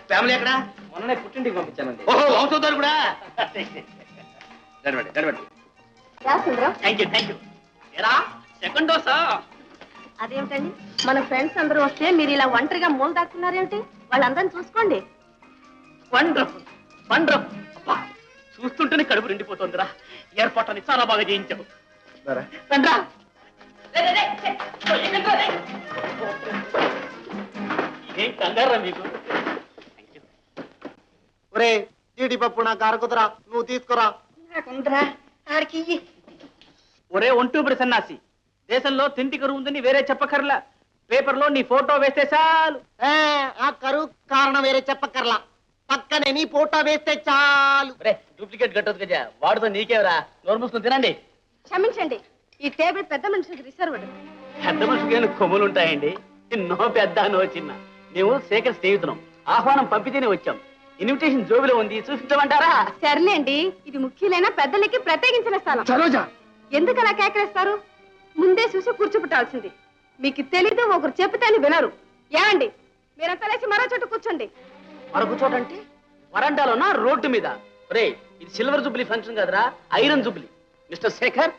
Family ఎక్కడ? మొన్ననే పుట్టింటికి పంపించానండి. ఓహో, వంశోద్ధారు కూడా. Thank you. ఎరా సెకండ్ డోసా? అదేమిటండి, మన ఫ్రెండ్స్ అందరూ వస్తే మీరు ఇలా ఒంటరిగా మూల దాక్కున్నారేమిటి? వాళ్ళందరినీ చూసుకోండి. Wonderful wonderful. అబ్బా, చూస్తుంటేనే కడుపు నిండిపోతుందిరా. ఏర్పాట్లని చాలా బాగా చేయించావు. ఏం కంగారా మీకు? ఒరే జీడిపప్పు నా కారకుదరా, నువ్వు తీసుకురా. ఒరే ఒంటూపురి సన్నాసి, దేశంలో తిండి కరువు ఉందని వేరే చెప్పకర్లా. పేపర్లో నీ ఫోటో వేస్తే చాలు. ఆ కరువు కారణం వేరే చెప్పక్కర్లా, పక్కనే నీ ఫోటో వేస్తే చాలు. డూప్లికేట్ కట్టదు కదా, వాడుతో నీకేవరా? నోరు మూసుకుని తినండి. క్షమించండి, ఈ టేబుల్ పెద్ద మనిషికి రిజర్వ్డ్. పెద్ద మనిషికి కొమ్ములు ఉంటాయండి. నో పెద్ద నో చిన్న. మేము శేఖర్ స్నేహితులం. ఆహ్వానం పంపితేనే వచ్చాం. ఇన్విటేషన్ జోబిలో ఉంది, చూపించమంటారా? సర్లేండి, ఇది ముఖ్యులైన పెద్దలకి ప్రత్యేకించిన స్థలం. సరోజ, ఎందుకు అలా కేకలేస్తారు? ముందే చూసి కూర్చోబెట్టాల్సింది. మీకు తెలీదు, ఒకరు చెప్తేనే వినరు. ఏమండి, మీరంతా లేచి మరో చోట కూర్చోండి. మరొక చోట అంటే వరండాలోనా, రోడ్డు మీద? రే, ఇది సిల్వర్ జూబ్లీ ఫంక్షన్ కదరా, ఐరన్ జూబ్లీ. మిస్టర్ శేఖర్,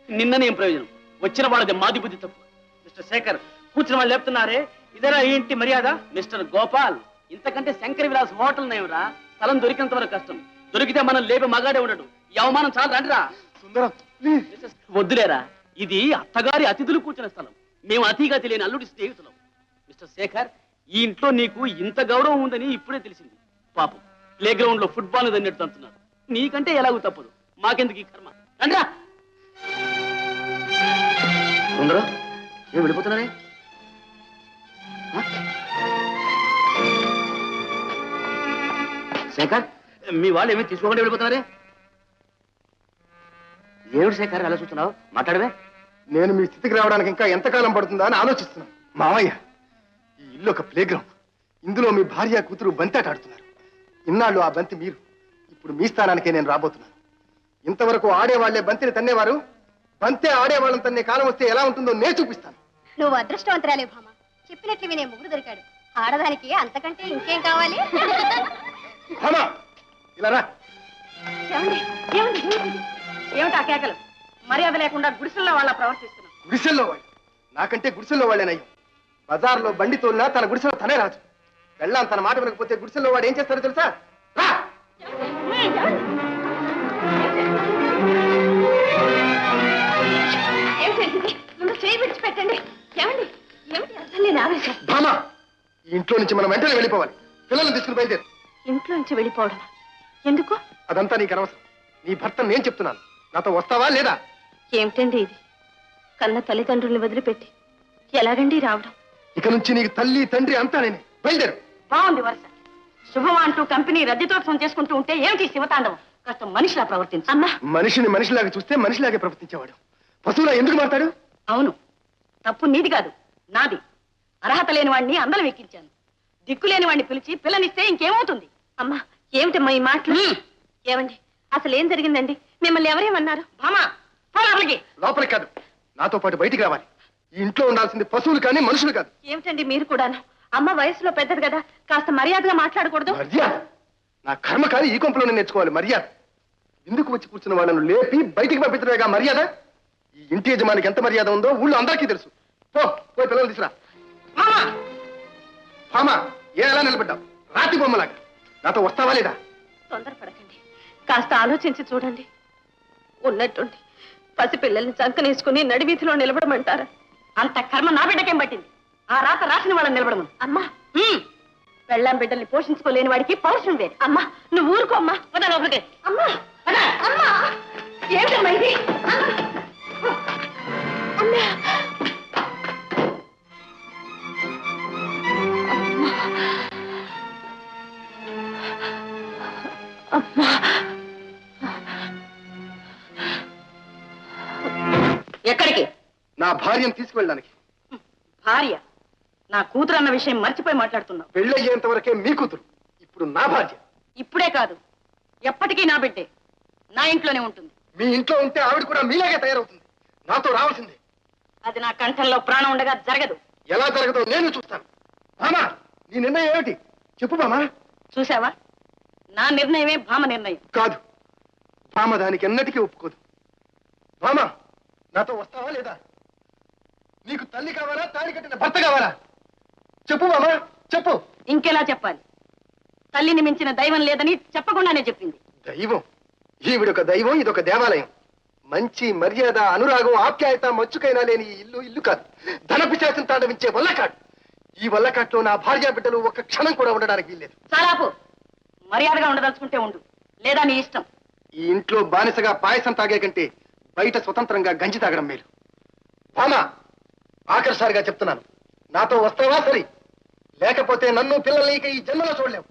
నిన్ననేం ప్రయోజనం? వచ్చిన వాళ్ళది మాది బుద్ధి తప్పు. మిస్టర్ శేఖర్, కూర్చున్న వాళ్ళు లేపుతున్నారే, ఇదేనా ఏంటి మర్యాద? మిస్టర్ గోపాల్, ఇంతకంటే శంకర విలాస్ హోటల్ నేమరా. స్థలం దొరికినంత వరకు కష్టం. దొరికితే మనం లేపి మగాడే ఉండడు. ఈ అవమానం చాలు, రండిరా. సుందరం, వద్దులేరా, ఇది అత్తగారి అతిథులు కూర్చున్న స్థలం. మేము అతిగా తెలియని అల్లుడి స్నేహితులం. మిస్టర్ శేఖర్, ఈ ఇంట్లో నీకు ఇంత గౌరవం ఉందని ఇప్పుడే తెలిసింది. పాపం, ప్లే గ్రౌండ్ లో ఫుట్బాల్ దన్నట్టు అంటున్నారు. నీకంటే ఎలాగూ తప్పదు, మాకెందుకు ఈ కర్మ? రండిరా. సుందరం, ఏం వెళ్ళిపోతున్నారే? శేఖర్, మీ వాళ్ళు ఏమీ తీసుకోకుండా వెళ్ళిపోతున్నారే? ఏమిటి శేఖర్ అలా చూస్తున్నావు? మాట్లాడవే. నేను మీ స్థితికి రావడానికి ఇంకా ఎంతకాలం పడుతుందా అని ఆలోచిస్తున్నాను. మావయ్య, ఈ ఇల్లు ఒక ప్లే గ్రౌండ్. ఇందులో మీ భార్య కూతురు బంతి ఆట ఆడుతున్నారు. ఇన్నాళ్ళు ఆ బంతి మీరు. ఇప్పుడు మీ స్థానానికే నేను రాబోతున్నాను. ఇంతవరకు ఆడేవాళ్లే బంతిని తన్నేవారు. బంతే ఆడేవాళ్ళని తన్నే కాలం వస్తే ఎలా ఉంటుందో నేను చూపిస్తాను. నువ్వు అదృష్టవంతురాలే భామ. చెప్పినట్లు వినే ముగ్గురు దొరికాడు. ఆడదానికి అంతకంటే ఇంకేం కావాలి? భామా, ఇలా రా. ఏమిటా కేకలు? మర్యాద లేకుండా గుడిసెల్లో వాళ్ళ ప్రవర్తిస్తున్నావు. గుడిసెల్లో వాళ్ళు నాకంటే గుడిసెల్లో వాళ్ళేనయ్యం. బజార్లో బండి తోలినా తన గుడిసెలో తనే రాజు. వెళ్ళాం, తన మాట వినకపోతే గుడిసెల్లో వాడు ఏం చేస్తారో తెలుసా? రా. ముందు చేయి విడిచిపెట్టండి. ఏమండి, ఏమిటి అర్థం లేని ఆవేశం? భామా, ఈ ఇంట్లో నుంచి మనం వెంటనే వెళ్ళిపోవాలి. పిల్లల్ని తీసుకుని బయలుదేరు. ఇంట్లో నుంచి వెళ్ళిపోవడం ఎందుకు? అదంతా నీకు అనవసరం. నీ భర్త నేను చెప్తున్నాను. నాతో వస్తావా లేదా? ఏమిటండి ఇది? కన్న తల్లిదండ్రుల్ని వదిలిపెట్టి ఎలాగండి రావడం? ఇక నుంచి నీకు తల్లి తండ్రి అంతా నేనే. బయలుదేరు. బాగుంది వరుస. శుభం అంటూ కంపెనీ రద్దీతోత్సవం చేసుకుంటూ ఉంటే ఏమిటి శివతాండవం? కాస్త మనిషిలా ప్రవర్తించు. అమ్మా, మనిషిని మనిషిలాగా చూస్తే మనిషిలాగే ప్రవర్తించేవాడు. పశువులా ఎందుకు మాట్లాడు? అవును, తప్పు నీది కాదు, నాది. అర్హత లేని వాడిని అందరం ఎక్కించాను. దిక్కు లేని వాడిని పిలిచి పిల్లనిస్తే ఇంకేమవుతుంది? అమ్మా, ఏమిటమ్మా ఈ మాటలు? ఏమండి, అసలు ఏం జరిగిందండి? మిమ్మల్ని ఎవరేమన్నారు? భామా, లోపలికి కాదు, నాతో పాటు బయటికి రావాలి. ఈ ఇంట్లో ఉండాల్సింది పశువులు కానీ మనుషులు కాదు. ఏమిటండి మీరు కూడాను? అమ్మ వయసులో పెద్దది కదా, కాస్త మర్యాదగా మాట్లాడకూడదు? మర్యాద నా కర్మ కానీ ఈ కొంపలోనే నేర్చుకోవాలి మర్యాద. ఎందుకు వచ్చి కూర్చున్న వాళ్ళను లేపి బయటికి పంపించడమేగా మర్యాద. ఈ ఇంటి యజమానికి ఎంత మర్యాద ఉందో ఊళ్ళో అందరికీ తెలుసు. పోయి పిల్లలు తీసురా. భామా, ఏ ఎలా నిలబడ్డావు? రాతి బొమ్మలాగా. నాతో వస్తావా లేదా? తొందరపడకండి, కాస్త ఆలోచించి చూడండి. ఉన్నట్టుండి పసిపిల్లల్ని చంకనేసుకుని నడివీధిలో నిలబడమంటారా? అంత కర్మ నా బిడ్డకేం పట్టింది? ఆ రాత రాసిన వాళ్ళని నిలబడము. అమ్మా, పెళ్ళాం బిడ్డల్ని పోషించుకోలేని వాడికి పౌరుషం వేరు. అమ్మా, నువ్వు ఊరుకో అమ్మా. వదా లోపలికి. అమ్మా, అమ్మా, ఏమిటమ్మా ఇది? అమ్మా, అమ్మా, ఎక్కడికి? నా భార్యను తీసుకువెళ్ళడానికి. భార్య? నా కూతురు అన్న విషయం మర్చిపోయి మాట్లాడుతున్నావు. పెళ్ళయ్యేంత వరకే మీ కూతురు, ఇప్పుడు నా భార్య. ఇప్పుడే కాదు, ఎప్పటికీ నా బిడ్డే. నా ఇంట్లోనే ఉంటుంది. మీ ఇంట్లో ఉంటే ఆవిడ కూడా మీలాగే తయారవుతుంది. నాతో రావాల్సిందే. అది నా కంఠంలో ప్రాణం ఉండగా జరగదు. ఎలా జరగదో నేను చూస్తాను. భామా, నీ నిర్ణయం ఏమిటి? చెప్పు బామా. చూసావా, నా నిర్ణయమే భామ నిర్ణయం. కాదు, భామ దానికి ఎన్నటికీ ఒప్పుకోదు. భామ, నాతో వస్తావా లేదా? నీకు తల్లి కావాలా, తాళి కట్టిన భర్త కావాలా? చెప్పు బామా, చెప్పు. ఇంకెలా చెప్పాలి? తల్లిని మించిన దైవం లేదని చెప్పకుండానే చెప్పింది. దైవం? ఈవిడొక దైవం, ఇదొక దేవాలయం. మంచి మర్యాద, అనురాగం, ఆప్యాయత మచ్చుకైనా లేని ఈ ఇల్లు ఇల్లు కాదు, ధనపిశాచం తాండవించే వల్లకాడు. ఈ వల్లకాట్లో నా భార్య బిడ్డలు ఒక్క క్షణం కూడా ఉండడానికి వీల్లేదు. చాలాపు, మర్యాదగా ఉండదలుచుకుంటే ఉండు, లేదా నీ ఇష్టం. ఈ ఇంట్లో బానిసగా పాయసం తాగే కంటే బయట స్వతంత్రంగా గంజి తాగడం మేలు. భామా, ఆఖరిసారిగా చెప్తున్నాను, నాతో వస్తావా సరి, లేకపోతే నన్ను పిల్లల్ని ఇక ఈ జన్మలో చూడలేవు.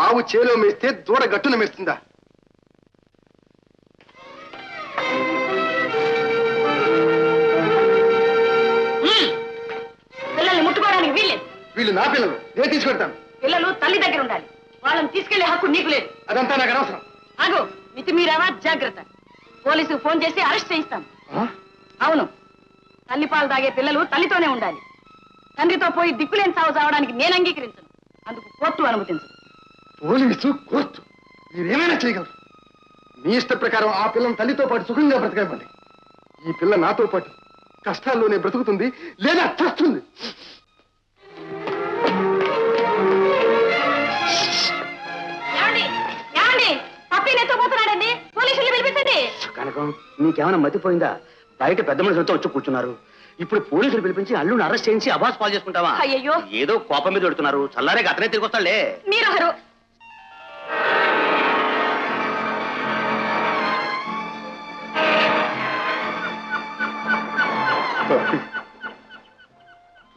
ఆవు చేలో మేస్తే దూడ గట్టున మేస్తుందా? పిల్లల్ని ముట్టుకోవడానికి వీల్లేదు. వీళ్ళు నా పిల్లలు, నేను తీసుకెడతాను. పిల్లలు తల్లి దగ్గర ఉండాలి, వాళ్ళని తీసుకెళ్లే హక్కు నీకు లేదు. అదంతా నాకు అనవసరం. ఆగు, మితిమీరావా జాగ్రత్త. పోలీసు ఫోన్ చేసి అరెస్ట్ చేయిస్తాం. అవును, తల్లి పాలు తాగే పిల్లలు తల్లితోనే ఉండాలి. తండ్రితో పోయి దిక్కులేని సాగు చావడానికి నేను అంగీకరించను. అందుకు కోర్టు అనుమతించదు. పోలీసు, కోర్టు మీరేమైనా చేయగలరు. మీ ఇష్ట ప్రకారం ఆ పిల్లని తల్లితో పాటు సుఖంగా బ్రతకనివ్వండి. ఈ పిల్ల నాతో పాటు కష్టాల్లోనే బ్రతుకుతుంది, లేదా చస్తుంది. పోతున్నాడండి, పోలీసులు పిలిపించండి. కనకం, నీకేమైనా మతిపోయిందా? బయట పెద్ద మనుషులతో వచ్చి కూర్చున్నారు. ఇప్పుడు పోలీసులు పిలిపించి అల్లుని అరెస్ట్ చేయించి అబాస్ పాలు చేసుకుంటావా? అయ్యయ్యో, ఏదో కోపం మీద పెడుతున్నారు. చల్లారే అతనే తిరిగి వస్తాడులే. మీరు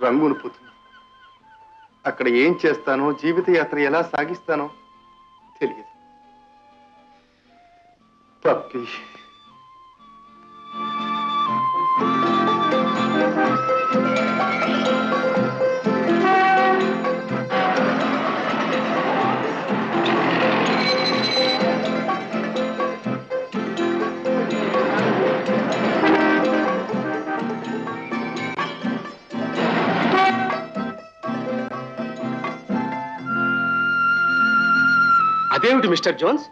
రంగును పోతుంది. అక్కడ ఏం చేస్తానో, జీవిత యాత్ర ఎలా సాగిస్తానో తెలియదు. పప్పి, అదేమిటి మిస్టర్ జోన్స్,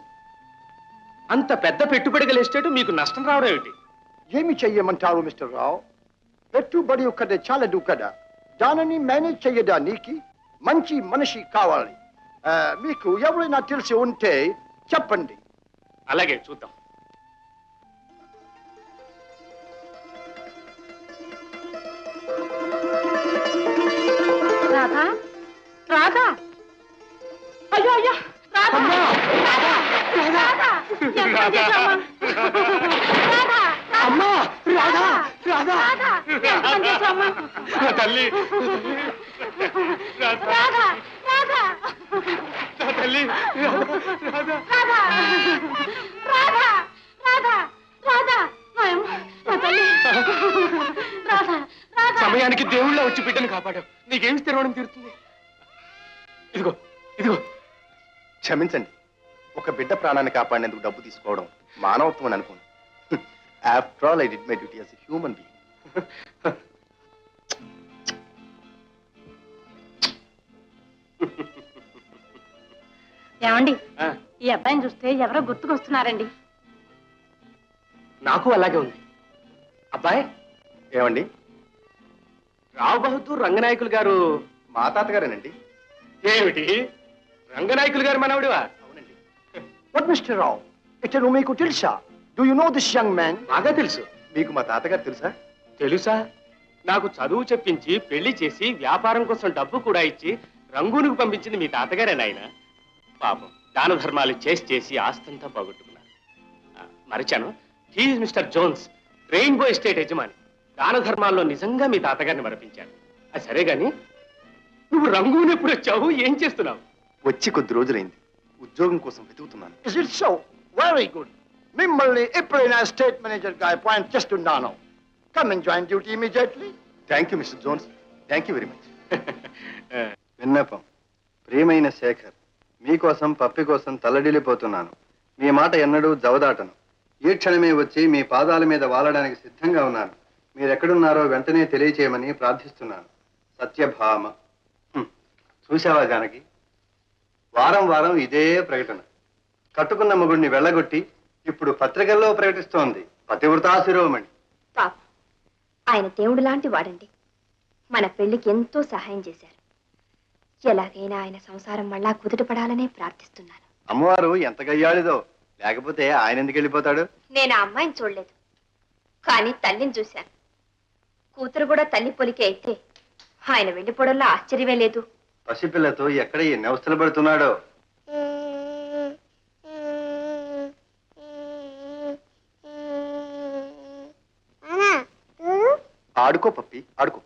అంత పెద్ద పెట్టుబడి గల ఎస్టేట్ మీకు నష్టం రావడం ఏమిటి? ఏమి చెయ్యమంటారు మిస్టర్ రావు? పెట్టుబడి ఒక్కటే చాలదు కదా, దానిని మేనేజ్ చేయడానికి మంచి మనిషి కావాలి. మీకు ఎవరైనా తెలిసి ఉంటే చెప్పండి. అలాగే చూద్దాం. రాధా, రాధా, అయ్యో అయ్యో, రాధా, రాధా, రాధా, ఎంత పని చేశావమ్మా? రాధా, అమ్మా, రాధా, రాధా, రాధా, ఎంత పని చేశావమ్మా? నా తల్లి, రాధా, రాధా, నా తల్లి, రాధా, రాధా, రాధా, రాధా, నాయమ్మ, నా తల్లి, రాధా, రాధా. సమయానికి దేవుళ్ళ వచ్చి బిడ్డను కాపాడావు. నీకేమి స్థిరవడం తీరుతుంది? ఇదిగో ఇదిగో. క్షమించండి, ఒక బిడ్డ ప్రాణాన్ని కాపాడేందుకు డబ్బు తీసుకోవడం మానవత్వం అని అనుకోండి. After all I did my duty as a human being. ఏమండి, ఆ, ఈ అబ్బాయిని చూస్తే ఎవరో గుర్తుకొస్తున్నారండి. నాకు అలాగే ఉంది. అబ్బాయి, ఏమండి? రావు బహదూర్ రంగనాయకులు గారు మా తాతగారేనండి. ఏమిటి, రంగనాయకులు గారు మనవడివా? అవునండి. What Mr. Rao? ఇతను మీకు తెలుసా? Do you know this young man? బాగా తెలుసు. మీకు మా తాతగారు తెలుసా? తెలుసా? నాకు చదువు చెప్పించి పెళ్లి చేసి వ్యాపారం కోసం డబ్బు కూడా ఇచ్చి రంగూనుకు పంపించింది మీ తాతగారే నాయన. పాపం దాన ధర్మాలు చేసి చేసి ఆస్తంతా పోగొట్టుకున్నారు. మరిచాను, he is mister Jones, rainbow estate యజమాని. దాన ధర్మాల్లో నిజంగా మీ తాతగారిని మరపించాను. అది సరే గాని, నువ్వు రంగూన్ ఎప్పుడు వచ్చావు, ఏం చేస్తున్నావు? వచ్చి కొద్ది రోజులైంది. ఉద్యోగం కోసం వెతుకుతున్నాను. Is it so? Very good. మిమ్మల్ని ఎప్పుడైనా స్టేట్ మేనేజర్ గా అపాయింట్ చేస్తున్నాను. Come and join duty immediately. Thank you Mister Jones, thank you very much. విన్నపం. ప్రియమైన శేఖర్, మీకోసం పప్పి కోసం తల్లడిల్లిపోతున్నాను. మీ మాట ఎన్నడూ జవదాటను. ఈ క్షణమే వచ్చి మీ పాదాల మీద వాలడానికి సిద్ధంగా ఉన్నాను. మీరెక్కడున్నారో వెంటనే తెలియచేయమని ప్రార్థిస్తున్నాను. సత్యభామ. చూసావా జానకి, వారం వారం ఇదే ప్రకటన. కట్టుకున్న మొగుడిని వెళ్ళగొట్టి ఇప్పుడు పత్రికల్లో ప్రకటిస్తోంది పతివ్రతా శిరోమణి. పాప ఆయన దేవుడు లాంటి వాడండి. మన పెళ్లికి ఎంతో సహాయం చేశారు. ఎలాగైనా ఆయన సంసారం మళ్ళా కుదుటపడాలనే ప్రార్థిస్తున్నాను. అమ్మవారు ఎంత గయ్యాడిదో, లేకపోతే ఆయన ఎందుకు వెళ్ళిపోతాడు? నేను ఆ అమ్మాయిని చూడలేదు, కానీ తల్లిని చూశాను. కూతురు కూడా తల్లి పొలికే అయితే ఆయన వెళ్ళిపోవడంలో ఆశ్చర్యమే లేదు. పసిపిల్లతో ఎక్కడ ఎన్ని అవస్థలు పడుతున్నాడో. ఆడుకో పప్పి, ఆడుకో.